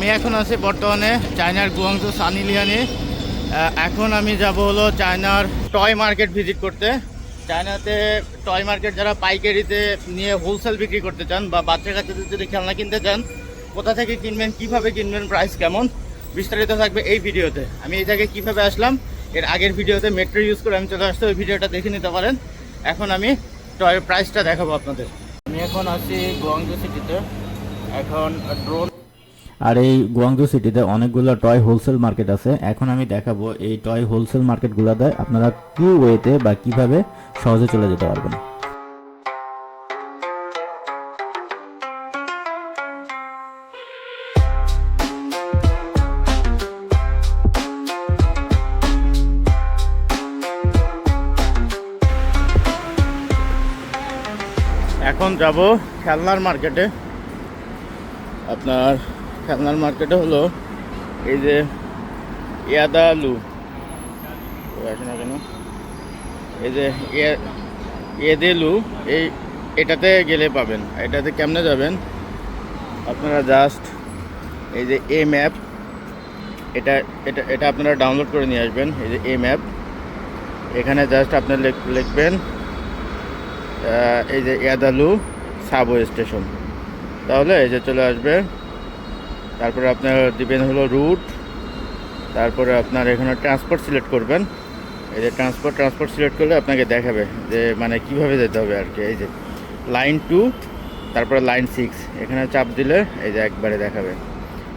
আমি এখন আছি বর্তমানে চায়নার গুয়াংজু সানিলিয়ানে। এখন আমি যাব হলো চায়নার টয় মার্কেট ভিজিট করতে। চায়নাতে টয় মার্কেট যারা পাইকারিতে নিয়ে হোলসেল বিক্রি করতে চান বা বাচ্চা কাচ্চাদের যদি খেলনা কিনতে চান, কোথা থেকে কিনবেন, কিভাবে কিনবেন, প্রাইস কেমন, বিস্তারিত থাকবে এই ভিডিওতে। আমি এই জায়গায় কীভাবে আসলাম এর আগের ভিডিওতে মেট্রো ইউজ করে আমি চলে আসতে, ওই ভিডিওটা দেখে নিতে পারেন। এখন আমি টয়ের প্রাইসটা দেখাবো আপনাদের। আমি এখন আছি গুয়াংজু সিটিতে। এখন ড্রোন আর এই গুয়াংজু সিটিতে অনেকগুলো টয় হোলসেল মার্কেট আছে। এখন আমি দেখাবো এই টয় হোলসেল মার্কেটগুলোতে আপনারা কি ওয়েতে বা কিভাবে সহজে চলে যেতে পারবেন। এখন যাব খেলনার মার্কেটে। আপনার খেলনার মার্কেটে হলো এই যে ইয়াদালু আসে না কেন, এই যে এদেলু, এটাতে গেলে পাবেন। এটাতে কেমনে যাবেন আপনারা, জাস্ট এই যে এ ম্যাপ, এটা এটা এটা আপনারা ডাউনলোড করে নিয়ে আসবেন। এই যে এ ম্যাপ, এখানে জাস্ট আপনার লিখবেন এই যে ইয়াদালু সাবওয়ে স্টেশন, তাহলে এই যে চলে আসবে। তারপরে আপনার দিবেন হলো রুট, তারপরে আপনার এখানে ট্রান্সপোর্ট সিলেক্ট করবেন। এই যে ট্রান্সপোর্ট সিলেক্ট করলে আপনাকে দেখাবে যে মানে কিভাবে যেতে হবে আর কি। এই যে লাইন 2, তারপরে লাইন 6, এখানে চাপ দিলে এই যে একবারে দেখাবে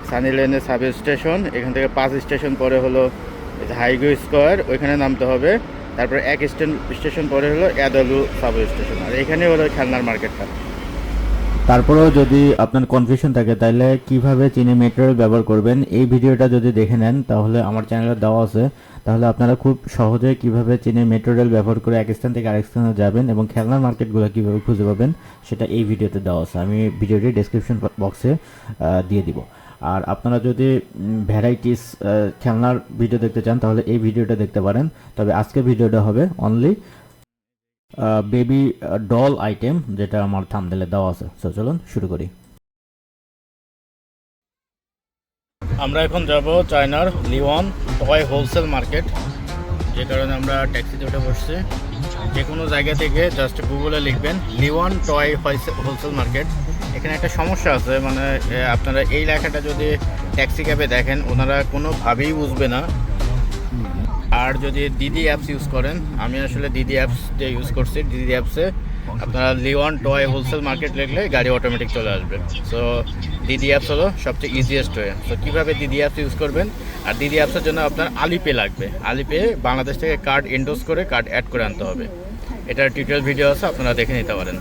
সানি লেনের সাব স্টেশন। এখান থেকে 5 স্টেশন পরে হলো এই যে হাইগো স্কোয়ার, ওইখানে নামতে হবে। তারপরে এক স্টেশন পরে হলো ইয়াদালু সাবওয়ে স্টেশন। আর এখানে হলো খেলনার মার্কেটটা। তারপরেও যদি আপনার কনফিউশন থাকে তাহলে কিভাবে চীনে মেট্রো রেল ব্যবহার করবেন এই ভিডিওটা যদি দেখে নেন তাহলে আমার চ্যানেলে দেওয়া আছে। তাহলে আপনারা খুব সহজে কিভাবে চীনে মেট্রো রেল ব্যবহার করে এক স্থান থেকে আরেক স্থানে যাবেন এবং খেলনার মার্কেটগুলো কিভাবে খুঁজে পাবেন সেটা এই ভিডিওতে দেওয়া আছে। আমি ভিডিওটি ডেসক্রিপশন বক্সে দিয়ে দিব। আর আপনারা যদি ভ্যারাইটিস খেলনার ভিডিও দেখতে চান তাহলে এই ভিডিওটা দেখতে পারেন। তবে আজকের ভিডিওটা হবে অনলি বেবি ডল আইটেম, যেটা আমার থাম্বনেলে দেওয়া আছে। সো চলুন শুরু করি। আমরা এখন যাব চায়নার লিওন টয় হোলসেল মার্কেট, যে কারণে আমরা ট্যাক্সিতে উঠে বসছি। যে কোনো জায়গা থেকে জাস্ট গুগলে লিখবেন লিওন টয় হোলসেল মার্কেট। এখানে একটা সমস্যা আছে, মানে আপনারা এই লেখাটা যদি ট্যাক্সি ক্যাবে দেখেন ওনারা কোনোভাবেই বুঝবে না। আর যদি দিদি অ্যাপস ইউজ করেন, আমি আসলে দিদি অ্যাপস যে ইউজ করছি, দিদি অ্যাপসে আপনারা লিওন টয় হোলসেল মার্কেট লিখলে গাড়ি অটোমেটিক চলে আসবে। সো দিদি অ্যাপস হলো সবচেয়ে ইজিয়েস্ট ওয়ে। সো কীভাবে দিদি অ্যাপস ইউজ করবেন, আর দিদি অ্যাপসের জন্য আপনার আলিপে লাগবে। আলিপে বাংলাদেশ থেকে কার্ড এন্ডোজ করে কার্ড অ্যাড করে আনতে হবে। এটার টিউটোরিয়াল ভিডিও আছে, আপনারা দেখে নিতে পারেন।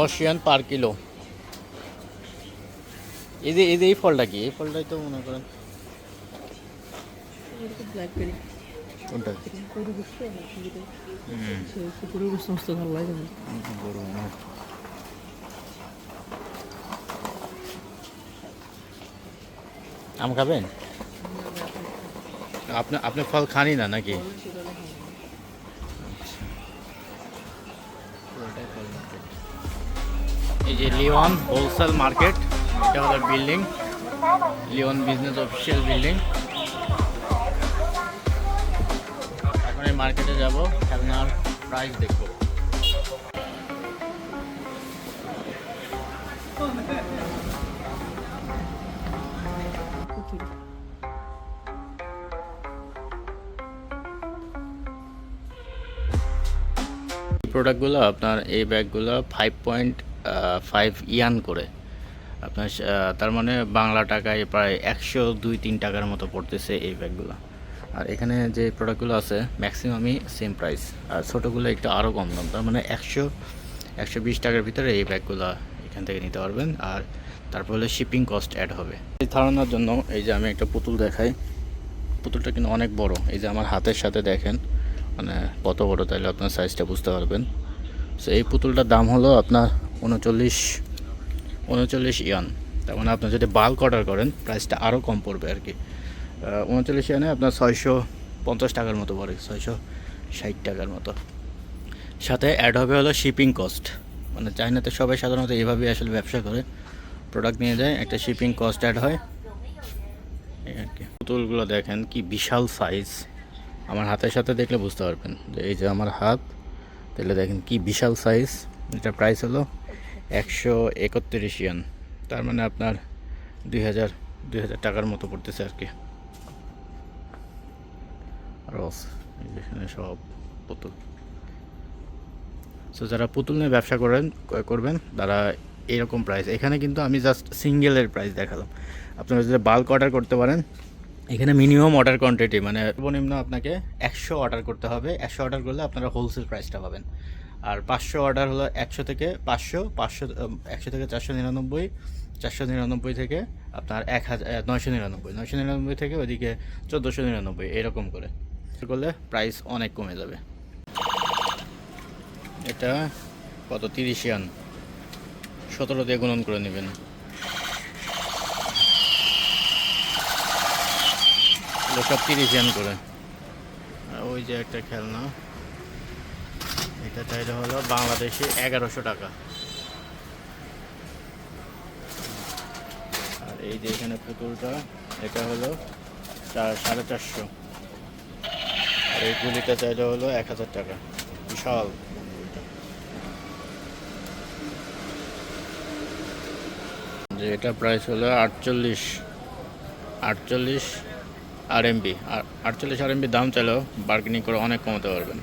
$10 পার কিলো। এই যে এই ফলটা কি? এই ফলটাই তো মনে করেন কোনটা? আম খাবেন? আপনি ফল খানি না নাকি? এই যে লিওন হোলসেল মার্কেট, এটা হলো বিল্ডিং, লিওন বিজনেস অফিসিয়াল বিল্ডিং। এখন এই মার্কেটে যাব, খেলনার প্রাইস দেখব। প্রোডাক্টগুলো আপনার এই ব্যাগগুলো 5.5 ইয়ান করে, আপনার তার মানে বাংলা টাকায় প্রায় 102-3 টাকার মতো পড়তেছে এই ব্যাগগুলো। আর এখানে যে প্রোডাক্টগুলো আছে ম্যাক্সিমামই সেম প্রাইস, আর ছোটোগুলো একটু আরও কম দাম, তার মানে 100-120 টাকার ভিতরে এই ব্যাগগুলো এখান থেকে নিতে পারবেন। আর তারপর হলে শিপিং কস্ট অ্যাড হবে। এই ধারণার জন্য এই যে আমি একটা পুতুল দেখাই, পুতুলটা কিন্তু অনেক বড়। এই যে আমার হাতের সাথে দেখেন মানে কত বড়, তাহলে আপনার সাইজটা বুঝতে পারবেন। সো এই পুতুলটার দাম হলো আপনার 39 ইয়ান। তার মানে আপনার যদি বাল্ক অর্ডার করেন প্রাইসটা আরও কম পড়বে আর কি। 39 ইয়ানে আপনার 650 টাকার মতো পড়ে, 660 টাকার মতো। সাথে অ্যাড হবে হলো শিপিং কস্ট, মানে চায়নাতে সবাই সাধারণত এইভাবেই আসলে ব্যবসা করে, প্রোডাক্ট নিয়ে যায়, একটা শিপিং কস্ট অ্যাড হয় এই আর কি। পুতুলগুলো দেখেন কি বিশাল সাইজ, আমার হাতের সাথে দেখলে বুঝতে পারবেন যে এই যে আমার হাত, তাহলে দেখেন কি বিশাল সাইজ। এটা প্রাইস হলো 131 ইয়ান, তার মানে আপনার 2000 টাকার মতো পড়তেছে আর কি। আর এখানে সব পুতুল। সো যারা পুতুল নিয়ে ব্যবসা করবেন তারা এরকম প্রাইস। এখানে কিন্তু আমি জাস্ট সিঙ্গেলের প্রাইস দেখালাম, আপনারা যদি বাল্ক অর্ডার করতে পারেন এখানে মিনিমাম অর্ডার কোয়ান্টিটি মানে সর্বনিম্ন আপনাকে 100 অর্ডার করতে হবে। 100 অর্ডার করলে আপনারা হোলসেল প্রাইসটা পাবেন। আর 500 অর্ডার হলো 100 থেকে 500, 100 থেকে 499, 499 থেকে আপনার 999, 999 থেকে ওইদিকে 1499, এরকম করে করলে প্রাইস অনেক কমে যাবে। এটা কত 30 ইয়ান, 17 দিয়ে গুণন করে নেবেন। সব 30 ইয়ান করে। আর ওই যে একটা খেলনা, এটা চাইলে হলো বাংলাদেশে 1100 টাকা। আর এই যে এখানে পুতুলটা, এটা হলো 450। আর এই গুলিটা চাইলে হলো 1000 টাকা, বিশাল। যে এটা প্রাইস হলো 48 RMB। আর 48 RMB দাম চাইলেও বার্গেনিং করে অনেক কমাতে পারবেন।